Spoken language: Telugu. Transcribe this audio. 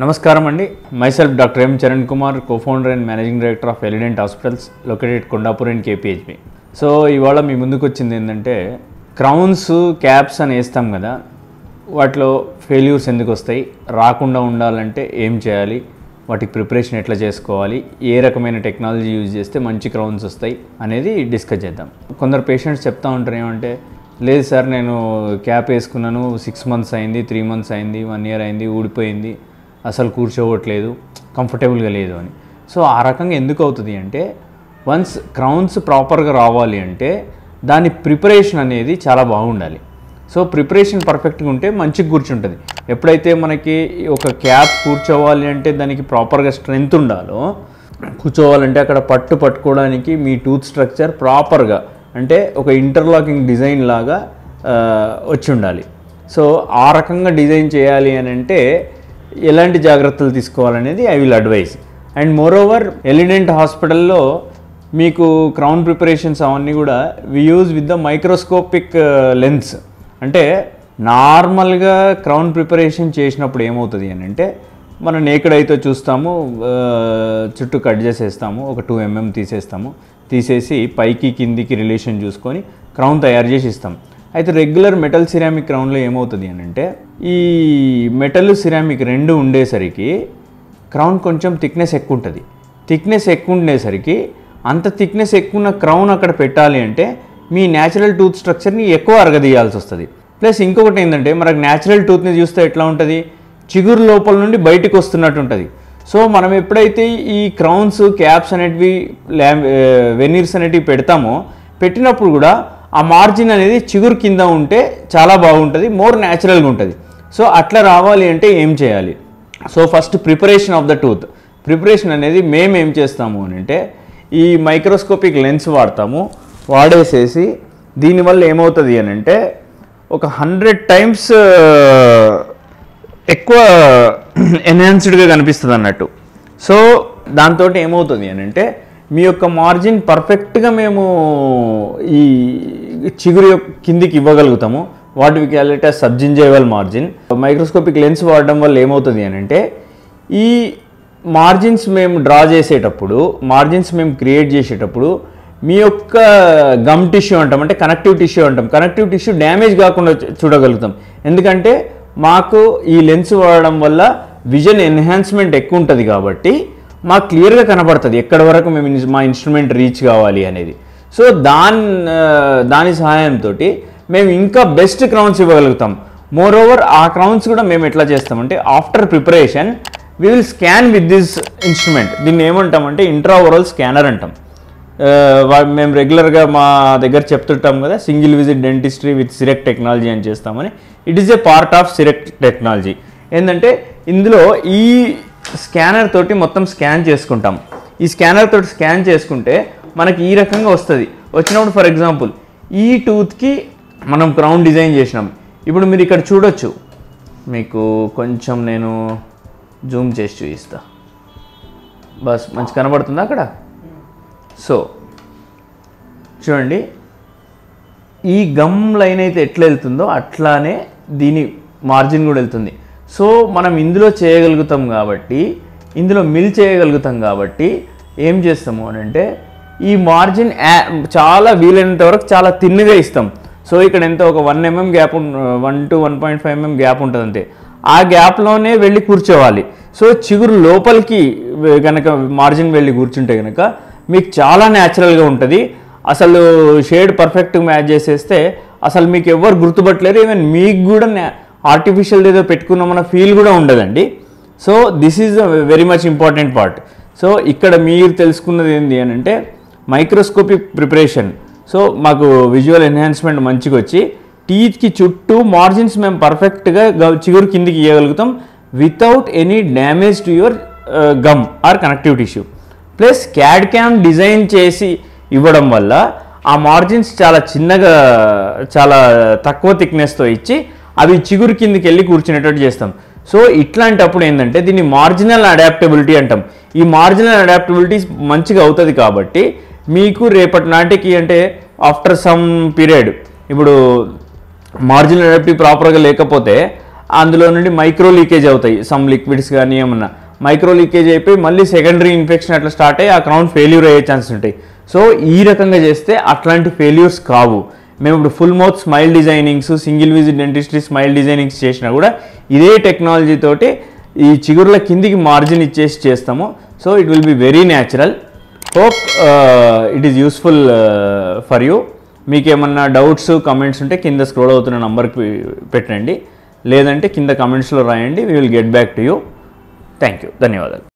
నమస్కారం అండి. Myself doctor M Charan Kumar, co-founder and managing director of Elident hospitals located Kondapur and KPHB. So ఇవాళ మీ ముందుకు వచ్చింది ఏంటంటే, క్రౌన్స్ క్యాప్స్ అని వేస్తాం కదా, వాటిలో ఫెయిల్యూర్స్ ఎందుకు వస్తాయి, రాకుండా ఉండాలంటే ఏం చేయాలి, వాటికి ప్రిపరేషన్ ఎట్లా చేసుకోవాలి, ఏ రకమైన టెక్నాలజీ యూజ్ చేస్తే మంచి క్రౌన్స్ వస్తాయి అనేది డిస్కస్ చేద్దాం. కొందరు పేషెంట్స్ చెప్తూ ఉంటారు ఏమంటే, లేదు సార్ నేను క్యాప్ వేసుకున్నాను 6 months అయింది, 3 months అయింది, 1 year అయింది, ఊడిపోయింది, అసలు కూర్చోవట్లేదు, కంఫర్టబుల్గా లేదు అని. సో ఆ రకంగా ఎందుకు అవుతుంది అంటే, వన్స్ క్రౌన్స్ ప్రాపర్గా రావాలి అంటే దాని ప్రిపరేషన్ అనేది చాలా బాగుండాలి. సో ప్రిపరేషన్ పర్ఫెక్ట్గా ఉంటే మంచిగా కూర్చుంటుంది. ఎప్పుడైతే మనకి ఒక క్యాప్ కూర్చోవాలి అంటే దానికి ప్రాపర్గా స్ట్రెంగ్త్ ఉండాలో, కూర్చోవాలంటే అక్కడ పట్టుకోవడానికి మీ టూత్ స్ట్రక్చర్ ప్రాపర్గా అంటే ఒక ఇంటర్లాకింగ్ డిజైన్ లాగా వచ్చి ఉండాలి. సో ఆ రకంగా డిజైన్ చేయాలి అని అంటే ఎలాంటి జాగ్రత్తలు తీసుకోవాలనేది I will advise. And more over ఎలిడెంట్ హాస్పిటల్లో మీకు క్రౌన్ ప్రిపరేషన్స్ అవన్నీ కూడా we use with the microscopic lens. అంటే నార్మల్గా క్రౌన్ ప్రిపరేషన్ చేసినప్పుడు ఏమవుతుంది అని అంటే, మనం నేకెడ్ అయితే చూస్తాము, చుట్టూ కట్ చేసేస్తాము, ఒక 2 mm తీసేసి పైకి కిందికి రిలేషన్ చూసుకొని క్రౌన్ తయారు చేసి ఇస్తాం. అయితే రెగ్యులర్ మెటల్ సిరామిక్ క్రౌన్లో ఏమవుతుంది అని అంటే, ఈ మెటల్ సిరామిక్ రెండు ఉండేసరికి క్రౌన్ కొంచెం థిక్నెస్ ఎక్కువ ఉంటుంది. థిక్నెస్ ఎక్కువ ఉండేసరికి అంత థిక్నెస్ ఎక్కువ ఉన్న క్రౌన్ అక్కడ పెట్టాలి అంటే మీ న్యాచురల్ టూత్ స్ట్రక్చర్ని ఎక్కువ అరగదీయాల్సి వస్తుంది. ప్లస్ ఇంకొకటి ఏంటంటే, మనకు న్యాచురల్ టూత్ని చూస్తే ఎట్లా ఉంటుంది, చిగురు లోపల నుండి బయటికి వస్తున్నట్టు ఉంటుంది. సో మనం ఎప్పుడైతే ఈ క్రౌన్స్ క్యాప్స్ అనేటివి వెనీర్స్ అనేటివి పెట్టినప్పుడు కూడా ఆ మార్జిన్ అనేది చిగురు కింద ఉంటే చాలా బాగుంటుంది, మోర్ న్యాచురల్గా ఉంటుంది. సో అట్లా రావాలి అంటే ఏం చేయాలి? So first preparation of the tooth. Preparation అనేది మేము ఏం చేస్తాము అని అంటే, ఈ మైక్రోస్కోపిక్ లెన్స్ వాడేసేసి దీనివల్ల ఏమవుతుంది అని అంటే, ఒక 100 times ఎక్కువ ఎన్హాన్స్డ్గా కనిపిస్తుంది అన్నట్టు. సో దాంతో ఏమవుతుంది అని అంటే, మీ యొక్క మార్జిన్ పర్ఫెక్ట్గా మేము ఈ చిగురు కిందికి ఇవ్వగలుగుతాము. What we call it as subgingival margin. Microscopic lens వాడడం వల్ల ఏమవుతుంది అని అంటే, ఈ మార్జిన్స్ మేము డ్రా చేసేటప్పుడు, మార్జిన్స్ మేము క్రియేట్ చేసేటప్పుడు మీ యొక్క గమ్ టిష్యూ అంటాం, అంటే కనెక్టివ్ టిష్యూ అంటాం, కనెక్టివ్ టిష్యూ డ్యామేజ్ కాకుండా చూడగలుగుతాం. ఎందుకంటే మాకు ఈ లెన్స్ వాడడం వల్ల విజన్ ఎన్హాన్స్మెంట్ ఎక్కువ ఉంటుంది కాబట్టి మాకు క్లియర్గా కనబడుతుంది ఎక్కడ వరకు మేము మా ఇన్స్ట్రుమెంట్ రీచ్ కావాలి అనేది. సో దాని సహాయంతో మేము ఇంకా బెస్ట్ క్రౌన్స్ ఇవ్వగలుగుతాం. మోర్ ఓవర్ ఆ క్రౌన్స్ కూడా మేము ఎట్లా చేస్తామంటే, after preparation we will scan with this instrument. దీన్ని ఏమంటామంటే ఇంట్రాఓరల్ స్కానర్ అంటాం. మేము రెగ్యులర్గా మా దగ్గర చెప్తుంటాం కదా, single visit dentistry with CEREC technology అని చేస్తామని. It is a part of CEREC technology. ఏంటంటే ఇందులో ఈ స్కానర్ తోటి మొత్తం స్కాన్ చేసుకుంటాం. ఈ స్కానర్ తోటి స్కాన్ చేసుకుంటే మనకి ఈ రకంగా వస్తుంది. వచ్చినప్పుడు ఫర్ ఎగ్జాంపుల్ ఈ టూత్కి మనం క్రౌన్ డిజైన్ చేసినాం. ఇప్పుడు మీరు ఇక్కడ చూడొచ్చు, మీకు కొంచెం నేను జూమ్ చేసి చూపిస్తా, బస్ మంచి కనబడుతుందా అక్కడ? సో చూడండి, ఈ గమ్ లైన్ అయితే ఎట్లా వెళ్తుందో అట్లానే దీని మార్జిన్ కూడా వెళ్తుంది. సో మనం ఇందులో చేయగలుగుతాం కాబట్టి, ఇందులో మిల్ చేయగలుగుతాం కాబట్టి ఏం చేస్తాము అని అంటే, ఈ మార్జిన్ చాలా వీలైనంత వరకు చాలా తిన్నుగా ఇస్తాం. సో ఇక్కడ ఎంత ఒక 1 mm gap, 1 to 1.5 mm gap ఉంటుంది అంతే. ఆ గ్యాప్లోనే వెళ్ళి కూర్చోవాలి. సో చిగురు లోపలికి కనుక మార్జిన్ వెళ్ళి కూర్చుంటే కనుక మీకు చాలా న్యాచురల్గా ఉంటుంది. అసలు షేడ్ పర్ఫెక్ట్గా మ్యాచ్ చేసేస్తే అసలు మీకు ఎవరు గుర్తుపట్టలేరు. ఈవెన్ మీకు కూడా ఆర్టిఫిషియల్ ఏదో పెట్టుకున్నామన్న ఫీల్ కూడా ఉండదండి. So this is a very much important part. So ఇక్కడ మీరు తెలుసుకున్నది ఏంటి అని అంటే, మైక్రోస్కోపిక్ ప్రిపరేషన్. సో మాకు విజువల్ ఎన్హాన్స్మెంట్ మంచిగా వచ్చి టీత్కి చుట్టూ మార్జిన్స్ మేము పర్ఫెక్ట్గా చిగురు కిందికి ఇవ్వగలుగుతాం without any damage to your gum or connective tissue. Plus CAD CAM design చేసి ఇవ్వడం వల్ల ఆ మార్జిన్స్ చాలా చిన్నగా, చాలా తక్కువ థిక్నెస్తో ఇచ్చి అవి చిగురు కిందికి వెళ్ళి కూర్చునేటట్టు చేస్తాం. సో ఇట్లాంటప్పుడు ఏంటంటే దీన్ని మార్జినల్ అడాప్టబిలిటీ అంటాం. ఈ మార్జినల్ అడాప్టబిలిటీ మంచిగా అవుతుంది కాబట్టి మీకు రేపటి నాటికి అంటే ఆఫ్టర్ సమ్ పీరియడ్, ఇప్పుడు మార్జినల్ అడాప్టివ్ ప్రాపర్గా లేకపోతే అందులో నుండి మైక్రో లీకేజ్ అవుతాయి, సమ్ లిక్విడ్స్ కానీ ఏమన్నా మైక్రో లీకేజ్ అయిపోయి మళ్ళీ సెకండరీ ఇన్ఫెక్షన్ అట్లా స్టార్ట్ అయ్యి ఆ క్రౌన్ ఫెయిల్యూర్ అయ్యే ఛాన్సెస్ ఉంటాయి. సో ఈ రకంగా చేస్తే అట్లాంటి ఫెయిల్యూర్స్ కావు. మేము ఇప్పుడు full mouth smile designings, single visit dentistry smile designings చేసినా కూడా ఇదే టెక్నాలజీ తోటి ఈ చిగుర్ల కిందికి మార్జిన్ ఇచ్చేసి చేస్తాము. So it will be very natural. Hope it is useful for you. మీకు ఏమన్నా డౌట్స్ కమెంట్స్ ఉంటే కింద స్క్రోల్ అవుతున్న నంబర్కి పెట్టండి, లేదంటే కింద కమెంట్స్లో రాయండి. We will get back to you. Thank you, ధన్యవాదాలు.